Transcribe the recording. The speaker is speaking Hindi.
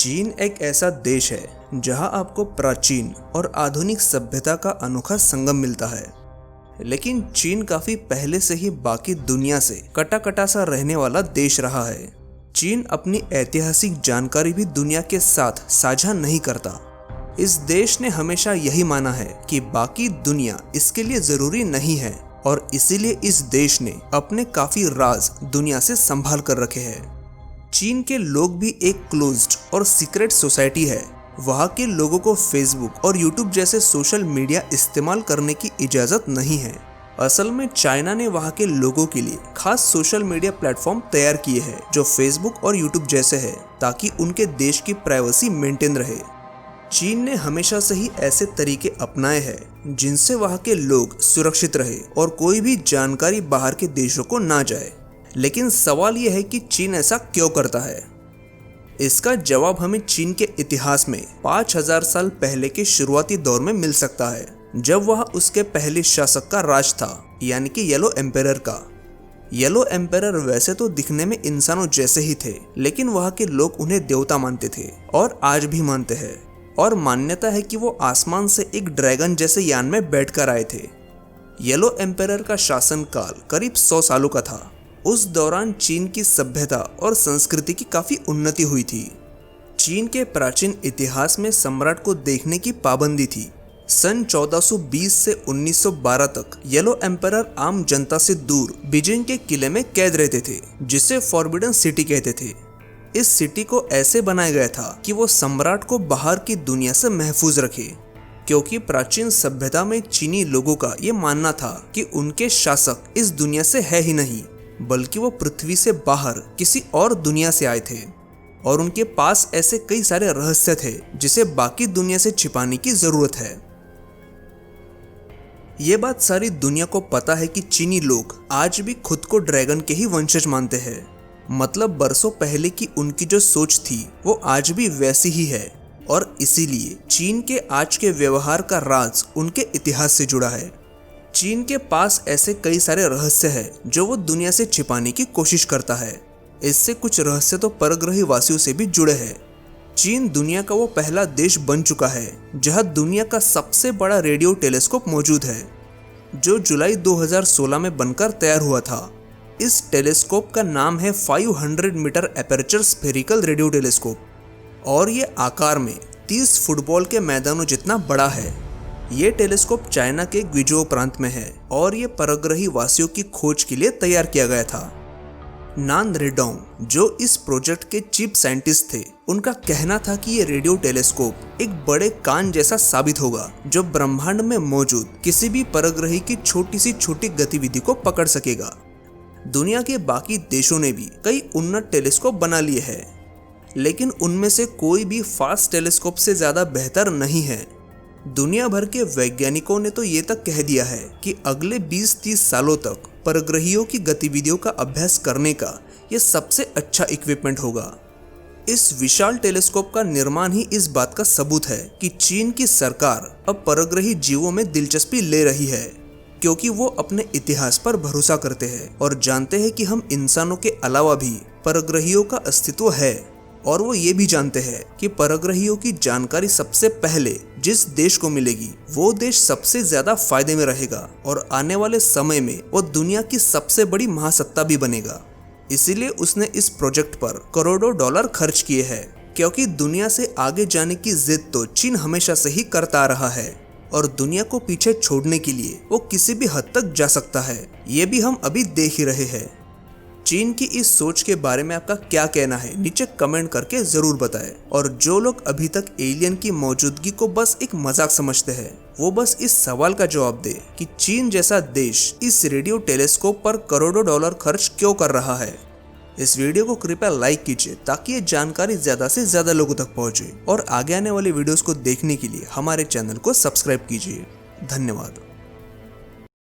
चीन एक ऐसा देश है जहां आपको प्राचीन और आधुनिक सभ्यता का अनोखा संगम मिलता है। लेकिन चीन काफी पहले से ही बाकी दुनिया से कटा कटा सा रहने वाला देश रहा है। चीन अपनी ऐतिहासिक जानकारी भी दुनिया के साथ साझा नहीं करता। इस देश ने हमेशा यही माना है कि बाकी दुनिया इसके लिए जरूरी नहीं है और इसीलिए इस देश ने अपने काफी राज दुनिया से संभाल कर रखे हैं। चीन के लोग भी एक क्लोज्ड और सीक्रेट सोसाइटी है। वहाँ के लोगों को फेसबुक और यूट्यूब जैसे सोशल मीडिया इस्तेमाल करने की इजाज़त नहीं है। असल में चाइना ने वहाँ के लोगों के लिए खास सोशल मीडिया प्लेटफॉर्म तैयार किए हैं जो फेसबुक और यूट्यूब जैसे है, ताकि उनके देश की प्राइवेसी मेंटेन रहे। चीन ने हमेशा से ही ऐसे तरीके अपनाए हैं जिनसे वहाँ के लोग सुरक्षित रहे और कोई भी जानकारी बाहर के देशों को ना जाए। लेकिन सवाल यह है कि चीन ऐसा क्यों करता है? इसका जवाब हमें चीन के इतिहास में 5000 साल पहले के शुरुआती दौर में मिल सकता है, जब वह उसके पहले शासक का राज था, यानी कि येलो एम्पेरर का। येलो एम्पेरर वैसे तो दिखने में इंसानों जैसे ही थे, लेकिन वहाँ के लोग उन्हें देवता मानते थे और आज भी मानते हैं। और मान्यता है कि वो आसमान से एक ड्रैगन जैसे यान में बैठकर आए थे। येलो एम्पेरर का शासनकाल करीब 100 सालों का था। उस दौरान चीन की सभ्यता और संस्कृति की काफी उन्नति हुई थी। चीन के प्राचीन इतिहास में सम्राट को देखने की पाबंदी थी। सन 1420 से 1912 तक येलो एम्परर आम जनता से दूर बीजिंग के किले में कैद रहते थे, जिसे फॉरबिडन सिटी कहते थे। इस सिटी को ऐसे बनाया गया था कि वो सम्राट को बाहर की दुनिया से महफूज रखे, क्योंकि प्राचीन सभ्यता में चीनी लोगों का ये मानना था कि उनके शासक इस दुनिया से है ही नहीं, बल्कि वो पृथ्वी से बाहर किसी और दुनिया से आए थे और उनके पास ऐसे कई सारे रहस्य थे जिसे बाकी दुनिया से छिपाने की जरूरत है। ये बात सारी दुनिया को पता है कि चीनी लोग आज भी खुद को ड्रैगन के ही वंशज मानते हैं। मतलब बरसों पहले की उनकी जो सोच थी वो आज भी वैसी ही है और इसीलिए चीन के आज के व्यवहार का राज उनके इतिहास से जुड़ा है। चीन के पास ऐसे कई सारे रहस्य हैं जो वो दुनिया से छिपाने की कोशिश करता है। इससे कुछ रहस्य तो परग्रही वासियों से भी जुड़े हैं। चीन दुनिया का वो पहला देश बन चुका है जहां दुनिया का सबसे बड़ा रेडियो टेलीस्कोप मौजूद है, जो जुलाई 2016 में बनकर तैयार हुआ था। इस टेलीस्कोप का नाम है 500 metre aperture spherical radio telescope और ये आकार में 30 फुटबॉल के मैदानों जितना बड़ा है। ये टेलीस्कोप चाइना के ग्विजो प्रांत में है और ये परग्रही वासियों की खोज के लिए तैयार किया गया था। नान रेडोंग, जो इस प्रोजेक्ट के चीफ साइंटिस्ट थे, उनका कहना था कि ये रेडियो टेलीस्कोप एक बड़े कान जैसा साबित होगा जो ब्रह्मांड में मौजूद किसी भी परग्रही की छोटी सी छोटी गतिविधि को पकड़ सकेगा। दुनिया के बाकी देशों ने भी कई उन्नत टेलीस्कोप बना लिए हैं, लेकिन उनमें से कोई भी फास्ट टेलीस्कोप से ज्यादा बेहतर नहीं है। दुनिया भर के वैज्ञानिकों ने तो ये तक कह दिया है कि अगले 20-30 सालों तक परग्रहियों की गतिविधियों का अभ्यास करने का ये सबसे अच्छा इक्विपमेंट होगा। इस विशाल टेलीस्कोप का निर्माण ही इस बात का सबूत है कि चीन की सरकार अब परग्रही जीवों में दिलचस्पी ले रही है, क्योंकि वो अपने इतिहास पर भरोसा करते हैं और जानते हैं कि हम इंसानों के अलावा भी परग्रहियों का अस्तित्व है। और वो ये भी जानते हैं कि परग्रहियों की जानकारी सबसे पहले जिस देश को मिलेगी वो देश सबसे ज्यादा फायदे में रहेगा और आने वाले समय में वो दुनिया की सबसे बड़ी महासत्ता भी बनेगा। इसीलिए उसने इस प्रोजेक्ट पर करोड़ों डॉलर खर्च किए हैं, क्योंकि दुनिया से आगे जाने की जिद तो चीन हमेशा से ही करता रहा है और दुनिया को पीछे छोड़ने के लिए वो किसी भी हद तक जा सकता है। ये भी हम अभी देख ही रहे हैं। चीन की इस सोच के बारे में आपका क्या कहना है, नीचे कमेंट करके जरूर बताएं। और जो लोग अभी तक एलियन की मौजूदगी को बस एक मजाक समझते हैं, वो बस इस सवाल का जवाब दे कि चीन जैसा देश इस रेडियो टेलीस्कोप पर करोड़ों डॉलर खर्च क्यों कर रहा है। इस वीडियो को कृपया लाइक कीजिए ताकि ये जानकारी ज्यादा से ज्यादा लोगों तक पहुंचे और आगे आने वाली वीडियोस को देखने के लिए हमारे चैनल को सब्सक्राइब कीजिए। धन्यवाद।